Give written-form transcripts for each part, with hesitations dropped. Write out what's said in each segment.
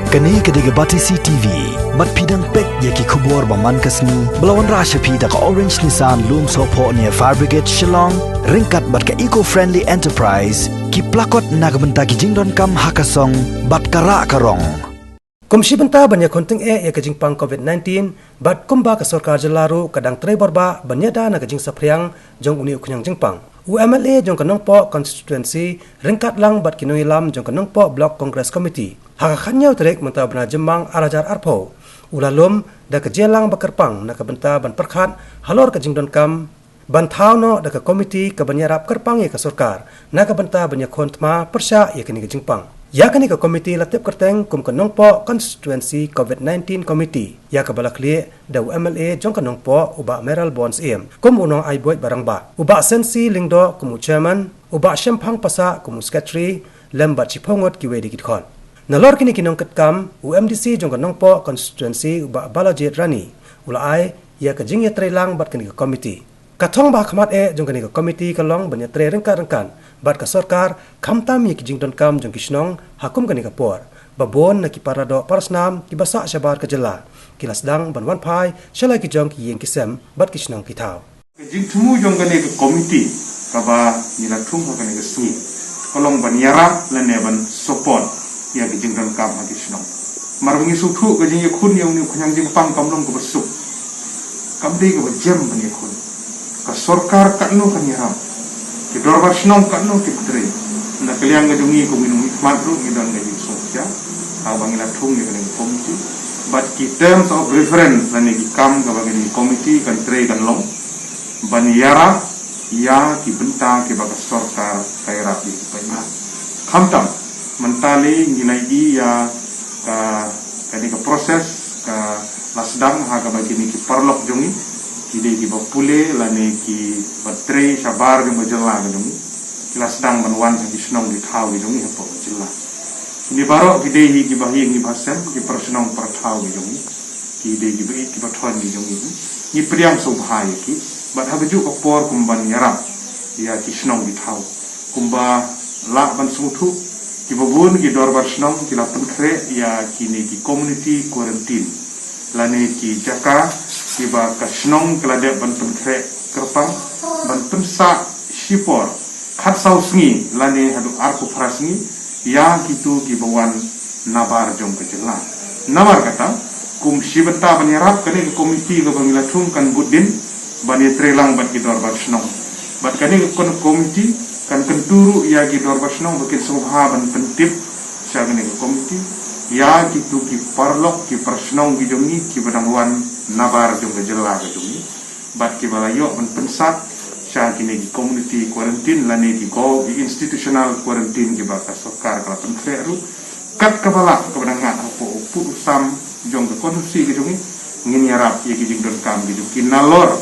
Kani kediga bati CTV, mat pidang pek yaki kubur baman kasni, belawan rasha pida ka Orange Nissan Loom Sopo near Fire Brigade Shillong, ringkat bat ka eco-friendly enterprise, ki plakot nagbenta ki jingdon kam hakasong, bat kara karong. Komisi benta banyak konting ya kajing pang COVID-19, bat kumba ka sorkar jelaru kadang tray borba banyada na kajing sapriang jong uni ukunyang jingpang. UMLA jong kanong po constituency ringkat lang bat kinoi lam jong kanong po block congress committee. Hakakanyaw tarik menta bena jemang arajar arpo. Ulalum da kejelang bakerpang na kabenta ban perkhat halor kajing don kam ban thau no da ka committee ka banyarap kerpang ya ka sorkar na kabenta banyak kontma persya ya kini kajing pang. Ya kani ka komiti latip kerteng kum kanong po constituency COVID-19 committee. Ya ka balakli da UMLA jong kanong po uba Meral Bonds em. Kum unong ay boy barang ba. Uba Sensi Lingdo kumu chairman, uba Shempang Pasa kumu secretary, lemba chipongot kiwe dikit kon. Nalor kini kinong ketkam UMDC jong kanong po constituency uba Balajit Rani. Ula ay ya ka jing ya trelang bat kani ka komiti. Katong ba khamat jong kani ka komiti kalong banya tre rengkan bat ka sorkar kamtam ye kijing don kam jong kisnong hakum kani ka por babon na ki parado parasnam ki basa shabar ka jela kilas dang ban wan pai shala ki jong ki yeng kisem bat kisnong ki thau jing tumu jong kani ka komiti ka ba nila thum ha kani ka sui kolong ban yara lane ban support ya ki jing don kam ha kisnong marungi suthu ka jing khun yong ni khanyang jing pang kamlong ko besuk kamde ka jem ban khun ka sorkar katno kan yaram ki dorbar shnong katno ki putre na kaliang ngajungi ko minum madru ngidon ngaji sokya awang ila thung ni kan komiti but ki terms of reference lani ki kam ka bagi komiti kan tre kan long baniara ya ki benta ki baga sorkar kaira di panya khamtam mentali ngilai ya ka kani ka proses ka lasdang ha ka bagi ni ki parlok jungi kide ki bapule lane ki batre sabar ke majalla gedung kilas dang banwan ki snong di thau gedung hapo jilla ini baro kide hi ki bahi ni basem ki persnong per thau gedung kide ki bi ki bathon gedung ni priang so bhai ki bat habju ko por kumban yaram ya ki snong di thau kumba la ban sungthu ki babun ki dorbar snong ki la penkhre ya kini ki community quarantine lane ki jaka kiba kasnong kelade ban penkre kerpang ban pensa sipor khat sau sngi lane hadu arku frasngi ya kitu kibawan nabar jong kejela namar kata kum sibenta banyarap kane komiti go bangila thum kan budin bani trelang ban kidor ban snong bat kane kon komiti kan kenturu ya kidor ban snong bakin subha ban pentip sagane komiti ya kitu ki parlok ki persnong gijongi ki badangwan nabar jong jela gijongi bat ki balayo men pensak sya kini ki community quarantine lane ki go ki institutional quarantine ki baka sorkar kala penferu kat kabala ka badangan apo pu sam jong ke kondusi gijongi ngin yarap ye ki jingdon kam gijongi nalor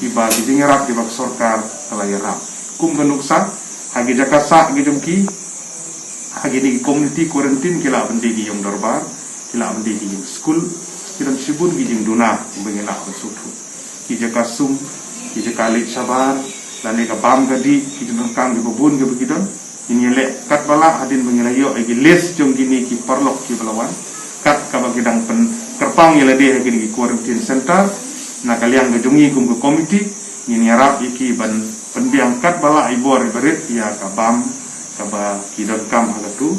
ki ba ki jingarap ki bak sorkar kala yarap kum ganuksa hagi jakasa gijongi hagi ni community quarantine kila bende di yong dorbar kila bende di yong school kila sibun gi jing duna bengela besutu ki jaka sum ki jaka le sabar lane ka bam gadi ki jung kang di bubun ge begidon ini le kat bala hadin bengela yo egi les jong gini ki parlok ki balawan kat ka bagidang pen kerpang yele de hagi ni quarantine center na kaliang ge jungi kum ke komiti ini arab iki ban pendiang kat bala ibor berit ya ka bam kaba kidon kam hagatu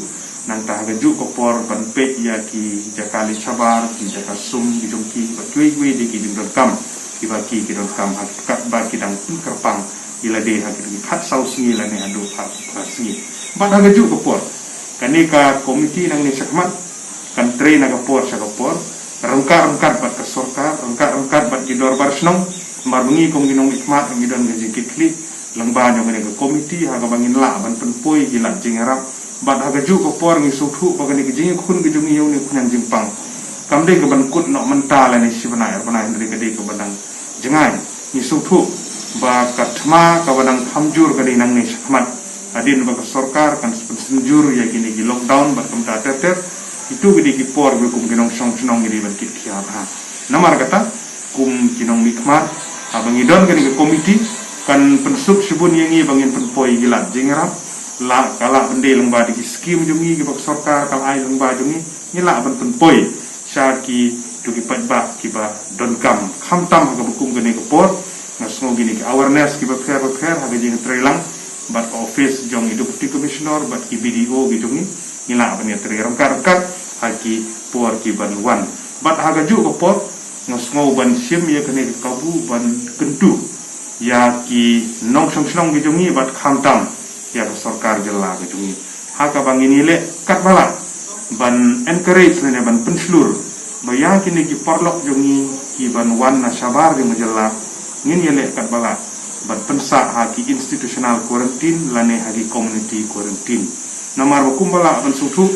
nang ta hagaju kopor ban pe ya ki jakali sabar ki jakasum ki jongki batui wi di ki dindon kam ki ba ki kidon kam hakat ba kidang pun kerpang ila de hagatu khat sau singi la ne adu khat singi ba hagaju kopor kani ka komiti nang ni sakmat kan tre na kopor sa kopor rengkar bat ka sorkar rengkar bat ki dor bar snong marbengi kong ginong ikmat ngidon gaji kitli lengba jong ke komiti haga bangin la ban penpoi gilat jingarap bat haga ju ko por ngi suthu bagani ke jing khun ge jung yau ni khunang jingpang kamde ke ban kut no mental ni sibana bana ndri ke de ke badang jengai ni suthu ba katma ka badang thamjur ke nang ni sakmat adin ba sorkar kan senjur ya gini gi lockdown bat kam ta ter itu ge ki por ge kum ginong song snong ge ban kit khia ha namar kata kum kinong mikmat abangidon ke komiti kan pensuk sibun yangi bangin penpoi gilat jingrap la kala bende lengba di skim jungi gi bak sorkar kal ai lengba jungi ngila ban penpoi sya ki tu ki patba ki ba don kam khamtam ha bukum gani ko por ngasmo gini ki awareness ki ba fair ha gini trelang bat office jong deputy commissioner bat ki BDO gitu ni ngila ban ya tre rangkar ha ki por ki ban wan bat ha gaju ko por ngasmo ban sim ya kene kabu ban kentu ya ki nong song gitu ni bat khamtam ya sarkar jela gitu ni ha ka bang ini le kat bala ban encourage ne ban penslur bayang kini ki porlok jongi ki ban wan na sabar di majalla ngin yele kat bala ban pensa ha ki institutional quarantine lane ha ki community quarantine namar kumbala ban sutu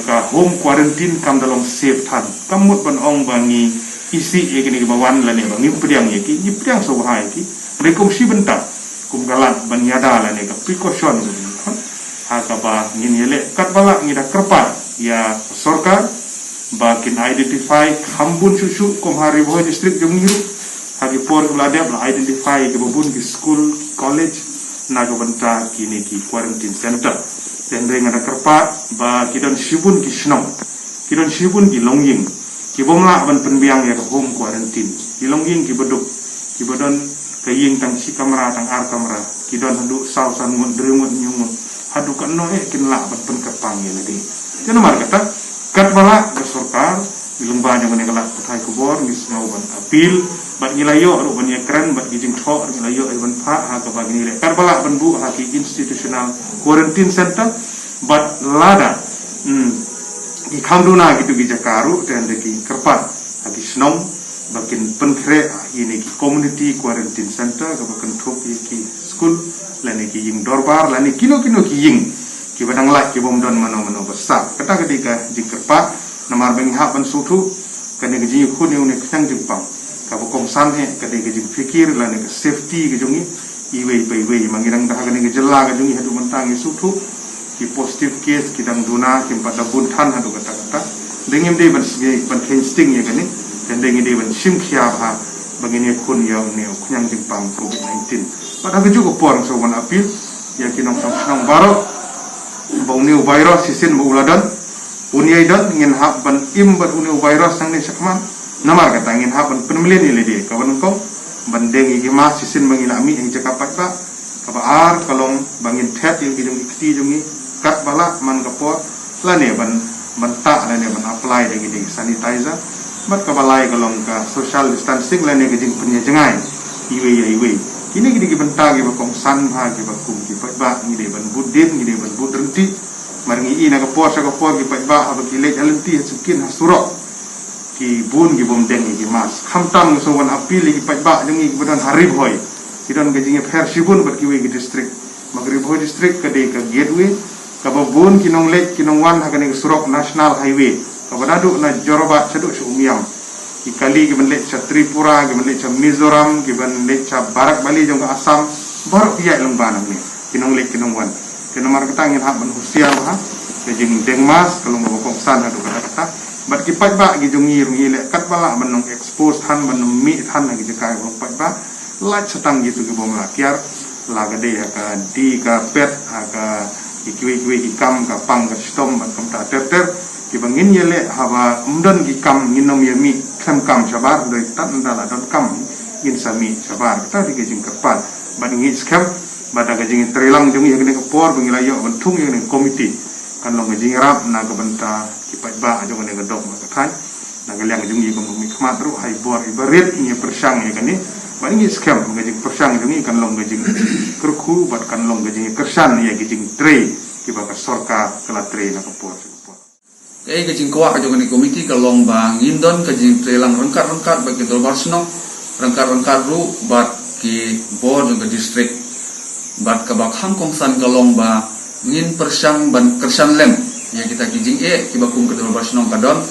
ka home quarantine kam dalam safe than kamut ban ong bangi isi ye kini ki bawan lane bangi priang ye ki priang so ha ki rekom si bentar kumgalat ban yada lane ka precaution ha ka ba ngin yele kat bala ngida kerpat ya sarkar bakin identify khambun susu kom hari boy district jong niru hagi por ulade bla identify ke babun ki school college naga banta kini ki quarantine center tendre ngada kerpat ba kidon sibun ki snong kidon sibun ki longying ki bomla ban penbiang ya home quarantine ki longying ki beduk ki bodon kaying tang si kamera tang ar kamera kidon handu sausan ngun dremut nyungun hadu kan no kin la ban penkapang ya lagi jana mar kata kat bala ke sarkar ilumba yang menegala putai kubor ngis ngauban apil bat ngilayo ru ban ekran bat gijing tho ngilayo ban pha ha ka bagi le kat bala ban bu ha ki institutional quarantine center bat lada ki khamduna gitu gi jakaru dan ki kerpat ha ki snong bakin penkre ini ki community quarantine center ka bakin thop ki school lani ki ying dorbar lani kino ki ying ki badang lak ki bom don mano besar kata ketika jingkerpa namar beng ha ban sutu kane ke jing khun ne khang jingpang ka bokom san he kade ke jing fikir lani ke safety ke jungi iwei pai mangirang dah kane ke jela ke jungi hadu mentang sutu ki positive case ki dang duna ki pada bun than hadu kata dengim de ban sgi ban insting ya kane dan dengim de ban sim khia ha bangini khun yang ne khang jingpang covid-19 pada ke juga por so ban apil ya kinong sang baro bau new virus sisin buladan uniai dan ingin hab ban im bar new virus sang ni sakman namar kata ingin hab ban penmelian ile dia kawan kong bandeng iki mas sisin mangilami yang cakapat ba kaba ar kalong bangin thet yang bidung ikti jungi kat bala man kapo lane ban ta lane ban apply de gidi sanitizer mat kabalai kalong ka social distancing lane ke jing penyejengai iwe kini gidi ki benta ki bakong san bha ki bakum ki patba ngide ban budin ngide ban budrenti maringi ina ka por ki patba aba ki lek alenti sukin hasuro ki bun ki bom deng ki mas khamtam so wan apil ki patba jengi ki badan harib hoy kidon gajing fer sibun bat ki we ki district magrib hoy district ka de ka gateway ka babun kinong lek kinong wan ha kane surok national highway ka badadu na joroba chadu sumiam ikali ki benlek cha Tripura ki benlek cha Mizoram ki benlek cha Barak Bali jong ka Assam baru dia lembana ni kinong lek kinong wan kinong mar katangin ha ban husia ha ke jing dengmas kalong bokong san adu kata bat ki patba ki jong ngi lek kat bala banong expose than banong mi than ki jekai bok patba lach satang gitu ki bom la kiar la gade ka di ka pet ka kiwi kam ka pang ka stom ban kam ta ter ki bangin yele hawa umdon ki kam nginom yami kam sabar doi tan dala don kam in sami sabar ta di gejing kerpat badingi skam bada gejing trilang jungi yakne ko por bangila yo bentung yakne komiti kan long gejing rap na ga banta ki patba ajong ne gadok ma kan na galyang jungi bang mi khmat ru hai bor ibarit ni persang yakne badingi skam gejing persang jungi kan long gejing kerku bad kan long gejing kersan ya gejing tre ki ba ka sorka kala tre na ko por kaya kajing kuah aja ni komiti kalong bang indon kajing trelang rengkat bagi dolbar seno rengkat ru bat ki board juga distrik bat kabak hangkong san kalong ba ngin persang ban kersan lem ya kita kijing ki bakum ke dolbar seno kadon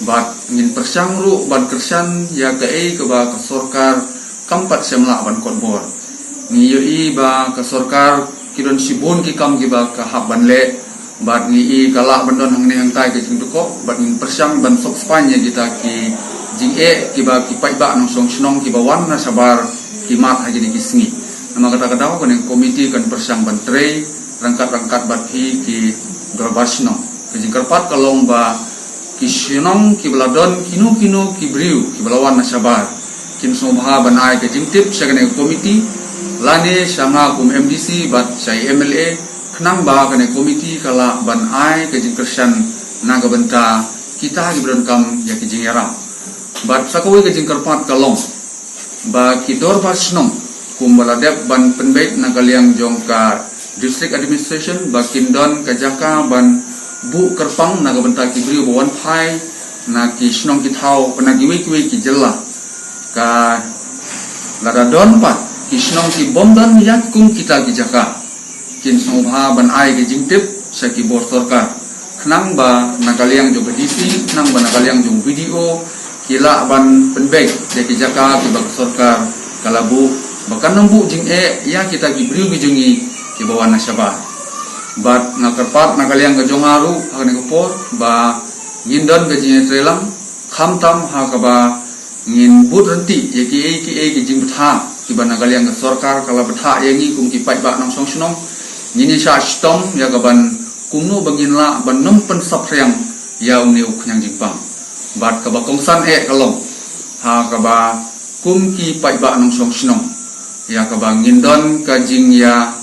bat ngin persang ru ban kersan ya ke ba ka sorkar kampat semla ban kodbor ni yoi ba ka sorkar kidon sibun ki kam ki ba ka haban le bat ngi kala bandon hang ne hang tai ke jing ko bat ngin persang ban sok spanya kita ki jing ki ba ki pai ba nong song snong ki ba wan na sabar ki mat ha jadi kisngi nama kata ko ne komiti kan persang ban trei rangkat bat hi ki dolbar snong kajing karpat kalong ba kisinong kibaladon kinu kibriu kibalawan nasabar kin somha ban ai kajing tip sagane komiti lani sanga kum MDC bat sai MLA kenang ba kane komiti kala ban ai kajing kersan naga benta kita gibran kam ya kajing yaram bat sakawi kajing karpat kalong ba kidor basnong kum baladep ban penbait nagaliang jongka district administration ba kindon kajaka ban bu kerpang naga benta kibriu bawan pai na kisnong kitau penagiwi kiwi kijela ka lada don pat kisnong ki bomdan yakum kita kijaka kin somha ban ai ke jingtip saki bor sorkar kenang ba nagaliang jong DC kenang ba nagaliang jong video kila ban penbek de kijaka ki bag sorkar kalabu bahkan nembu jing ya kita kibriu bijungi ki bawan nasaba bat nakarpat nagaliang ke jongaru hakane kopor ba ngindon ke jing trelang khamtam ha ka ba ngin but renti ki jing betha ki ban nagaliang ke sorkar kala betha yangi kum ki pai ba nong song snong ngini sha stom ya ka ban kumno bangin la ban nom pen sapriang ya uni ukhyang jingpang bat ka ba kongsan kalong ha ka ba kum ki pai ba nong song snong ya ka ba ngindon ka jing ya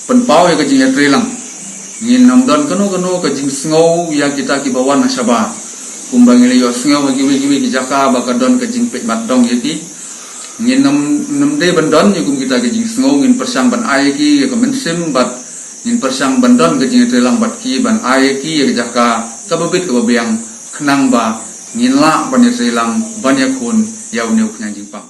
penpau ya ka jing ya trelang ngin namdon kanu ka jing sngow ya kita ki bawan nasaba kumbang ile yo sngow giwi ki jaka bakadon ka jing pet matdong yati ngin namde bandon yukum kita ka jing sngow ngin persang ban ai ki ya ka mensim bat ngin persang bandon ka jing telang bat ki ban ai ki ya jaka ka babit ka babiang kenang ba ngin la ban ya telang ban ya kun ya uneu knyang jingpang